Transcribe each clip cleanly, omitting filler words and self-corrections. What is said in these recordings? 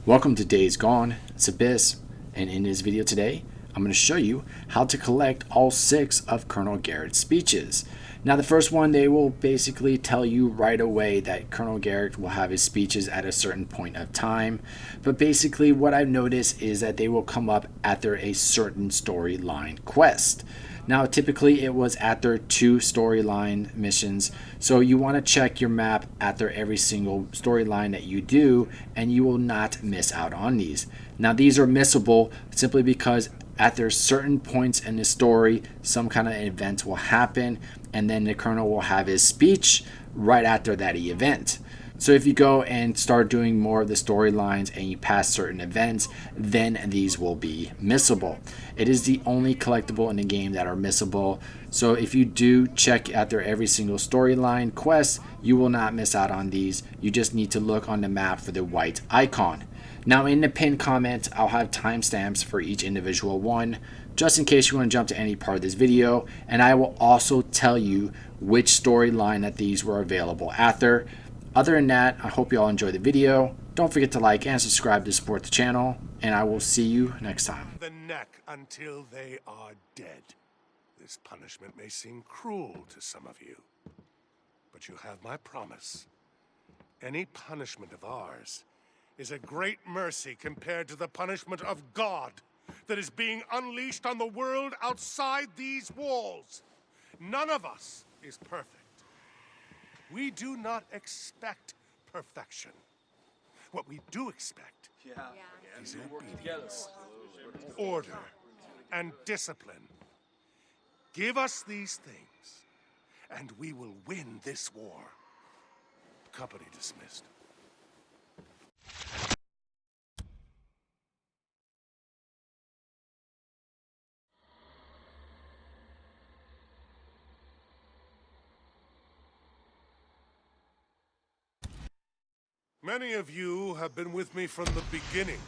Welcome to Days Gone, it's Abyss, and in this video today, I'm going to show you how to collect all 6 of Colonel Garret's speeches. Now the first one, they will basically tell you right away that Colonel Garret will have his speeches at a certain point of time, but basically what I've noticed is that they will come up after a certain storyline quest. Now typically it was after 2 storyline missions, so you want to check your map after every single storyline that you do, and you will not miss out on these. Now these are missable simply because after certain points in the story, some kind of event will happen, and then the Colonel will have his speech right after that event. So if you go and start doing more of the storylines and you pass certain events, then these will be missable. It is the only collectible in the game that are missable. So if you do check after every single storyline quest, you will not miss out on these. You just need to look on the map for the white icon. Now in the pinned comment, I'll have timestamps for each individual one, just in case you want to jump to any part of this video. And I will also tell you which storyline that these were available after. Other than that, I hope you all enjoy the video. Don't forget to like and subscribe to support the channel, and I will see you next time. The neck until they are dead. This punishment may seem cruel to some of you, but you have my promise. Any punishment of ours is a great mercy compared to the punishment of God that is being unleashed on the world outside these walls. None of us is perfect. We do not expect perfection. What we do expect is obedience, order, and discipline. Give us these things, and we will win this war. Company dismissed. Many of you have been with me from the beginning.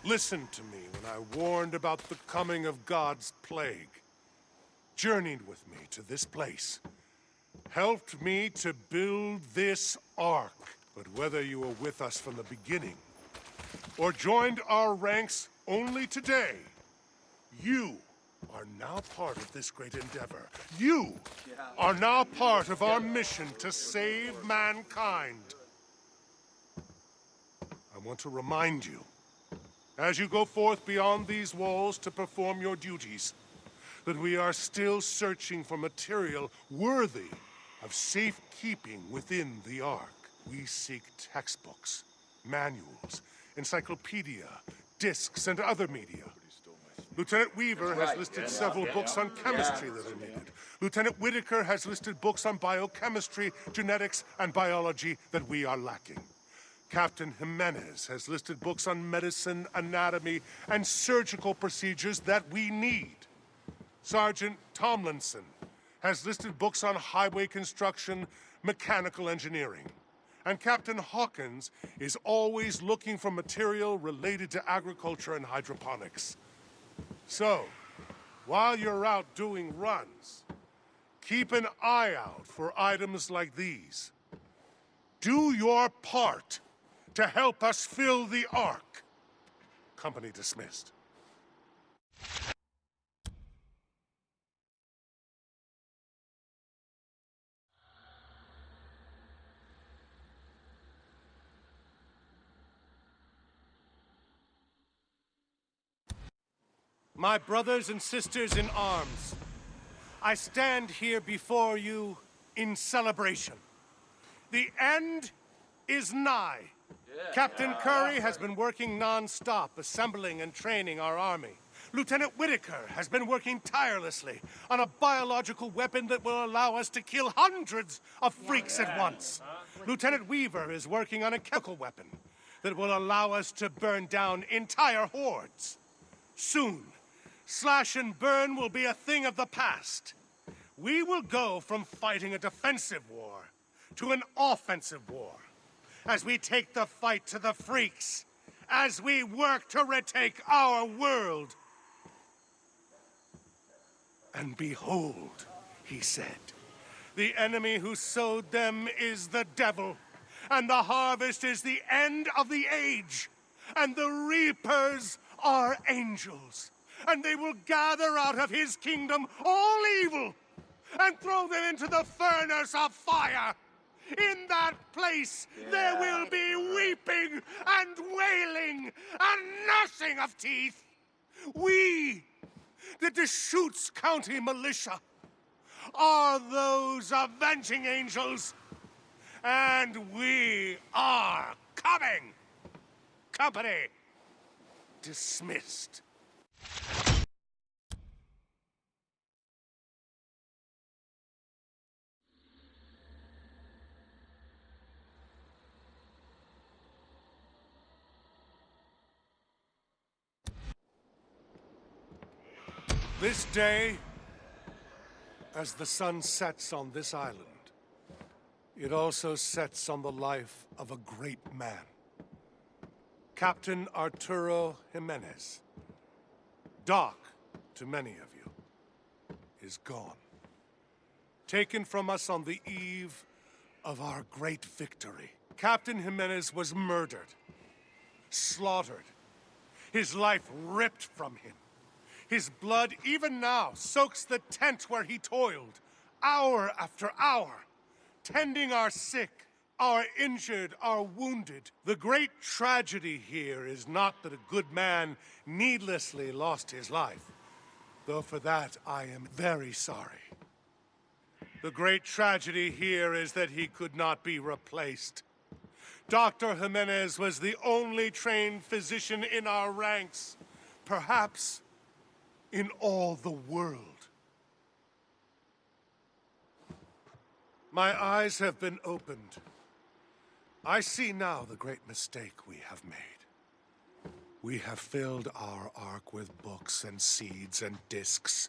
Listened to me when I warned about the coming of God's plague. Journeyed with me to this place. Helped me to build this ark. But whether you were with us from the beginning, or joined our ranks only today, you are now part of this great endeavor. You are now part of our mission to save mankind. I want to remind you, as you go forth beyond these walls to perform your duties, that we are still searching for material worthy of safekeeping within the Ark. We seek textbooks, manuals, encyclopedia, discs, and other media. Lieutenant Weaver has listed several books on chemistry that are needed. Lieutenant Whitaker has listed books on biochemistry, genetics, and biology that we are lacking. Captain Jimenez has listed books on medicine, anatomy, and surgical procedures that we need. Sergeant Tomlinson has listed books on highway construction, mechanical engineering. And Captain Hawkins is always looking for material related to agriculture and hydroponics. So, while you're out doing runs, keep an eye out for items like these. Do your part to help us fill the Ark. Company dismissed. My brothers and sisters in arms, I stand here before you in celebration. The end is nigh. Captain Curry has been working non-stop, assembling and training our army. Lieutenant Whitaker has been working tirelessly on a biological weapon that will allow us to kill hundreds of freaks at once. Lieutenant Weaver is working on a chemical weapon that will allow us to burn down entire hordes. Soon, slash and burn will be a thing of the past. We will go from fighting a defensive war to an offensive war, as we take the fight to the freaks, as we work to retake our world. And behold, he said, the enemy who sowed them is the devil, and the harvest is the end of the age. and the reapers are angels, and they will gather out of his kingdom all evil and throw them into the furnace of fire. In that place, there will be weeping and wailing and gnashing of teeth. We, the Deschutes County Militia, are those avenging angels, and we are coming. Company dismissed. This day, as the sun sets on this island, it also sets on the life of a great man. Captain Arturo Jimenez, Doc to many of you, is gone. Taken from us on the eve of our great victory. Captain Jimenez was murdered, slaughtered, his life ripped from him. His blood, even now, soaks the tent where he toiled, hour after hour, tending our sick, our injured, our wounded. The great tragedy here is not that a good man needlessly lost his life, though for that I am very sorry. The great tragedy here is that he could not be replaced. Dr. Jimenez was the only trained physician in our ranks, perhaps in all the world. My eyes have been opened. I see now the great mistake we have made. We have filled our ark with books and seeds and discs.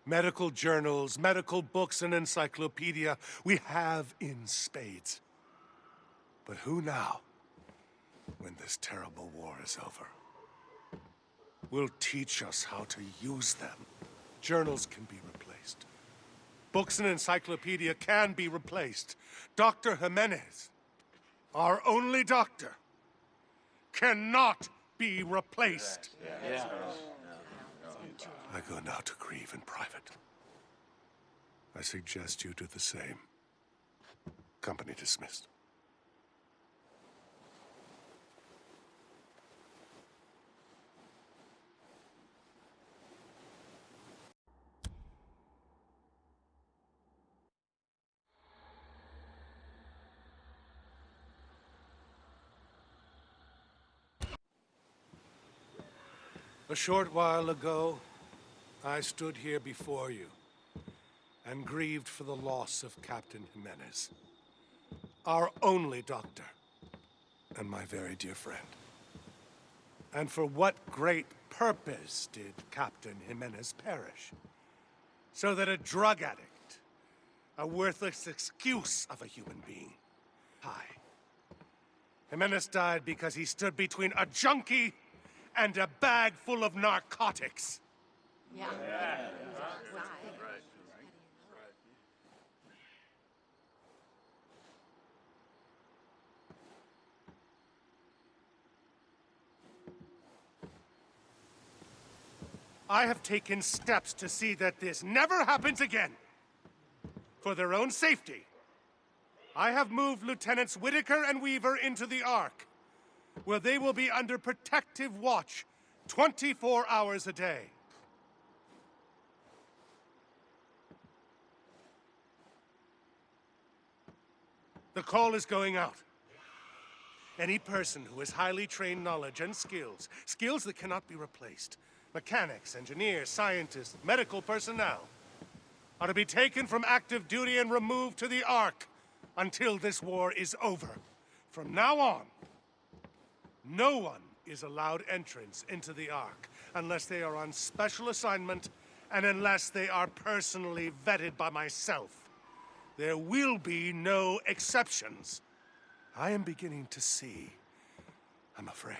Medical journals, medical books, and encyclopedia we have in spades. But who now, when this terrible war is over, will teach us how to use them? Journals can be replaced. Books and encyclopedia can be replaced. Dr. Jimenez, our only doctor, cannot be replaced. Yeah. I go now to grieve in private. I suggest you do the same. Company dismissed. A short while ago, I stood here before you and grieved for the loss of Captain Jimenez, our only doctor and my very dear friend. And for what great purpose did Captain Jimenez perish? So that a drug addict, a worthless excuse of a human being, Jimenez died because he stood between a junkie and a bag full of narcotics. Yeah. I have taken steps to see that this never happens again. For their own safety, I have moved Lieutenants Whitaker and Weaver into the Ark, where they will be under protective watch 24 hours a day. The call is going out. Any person who has highly trained knowledge and skills that cannot be replaced, mechanics, engineers, scientists, medical personnel, are to be taken from active duty and removed to the Ark until this war is over. From now on, no one is allowed entrance into the Ark unless they are on special assignment and unless they are personally vetted by myself. There will be no exceptions. I am beginning to see, I'm afraid,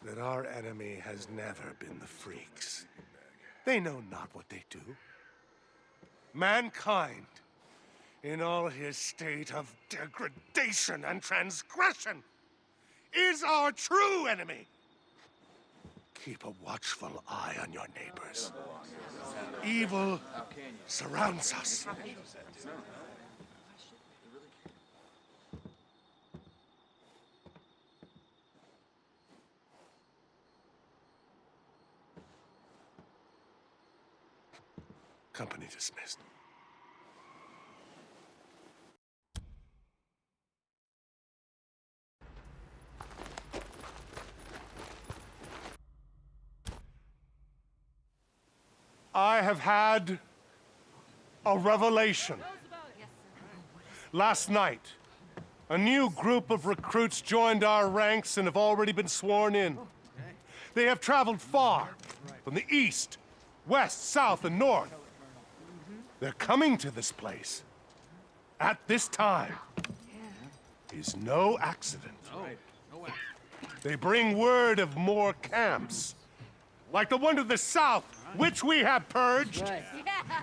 that our enemy has never been the freaks. They know not what they do. Mankind, in all his state of degradation and transgression, is our true enemy. Keep a watchful eye on your neighbors. Evil surrounds us. Company dismissed. I have had a revelation. Last night, a new group of recruits joined our ranks and have already been sworn in. They have traveled far from the east, west, south, and north. They're coming to this place at this time is no accident. They bring word of more camps, like the one to the south, which we have purged.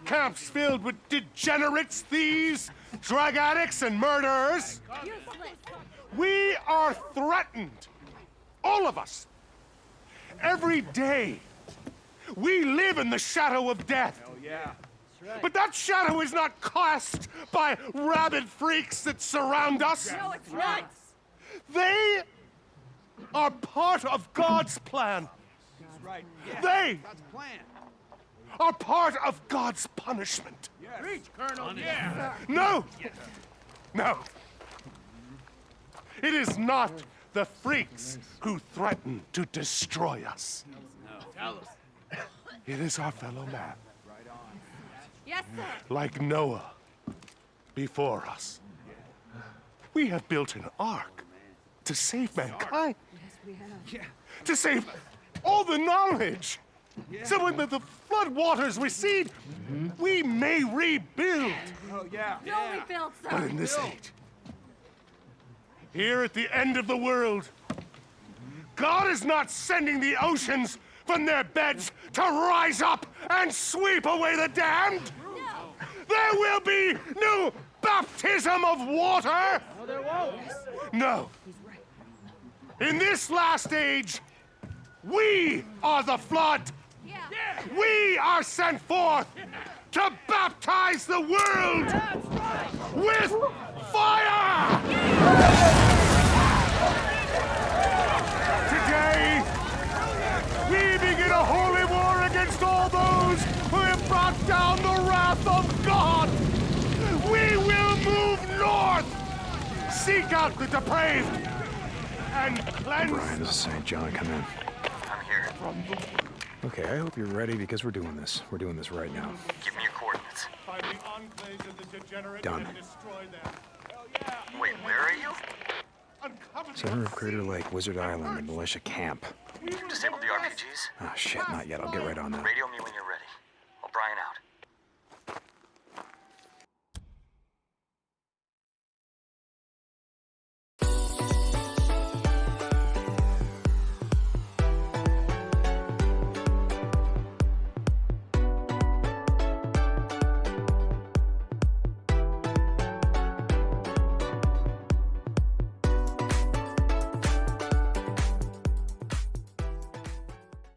Camps filled with degenerates, thieves, drug addicts, and murderers. We are threatened, all of us. Every day, we live in the shadow of death. But that shadow is not cast by rabid freaks that surround us. No, it's not. They are part of God's plan. Right. Yeah. They God's plan. are part of God's punishment. Yes. Reach, Colonel. Yeah. No! No. It is not the freaks who threaten to destroy us. No. Tell us. It is our fellow man, Yes, sir. like Noah before us. We have built an ark to save mankind. Yes, we have. Yeah. To save all the knowledge. So when the flood waters recede, we may rebuild. Oh, yeah. No rebuild, But sir. in this age, here at the end of the world, God is not sending the oceans from their beds to rise up and sweep away the damned. No. There will be no baptism of water. No, there won't. No. In this last age, we are the flood. Yeah. We are sent forth to baptize the world with fire! Today, we begin a holy war against all those who have brought down the wrath of God. We will move north, seek out the depraved, and cleanse. Brian, this is St. John. Come in. I'm here. Okay, I hope you're ready because we're doing this. We're doing this right now. Give me your coordinates. Find the enclaves of the degenerate Done. and destroy them. Wait, where are you? Uncover the Center of Crater Lake, Wizard Island, the militia camp. Disabled the RPGs? Ah, shit, not yet. I'll get right on that. Radio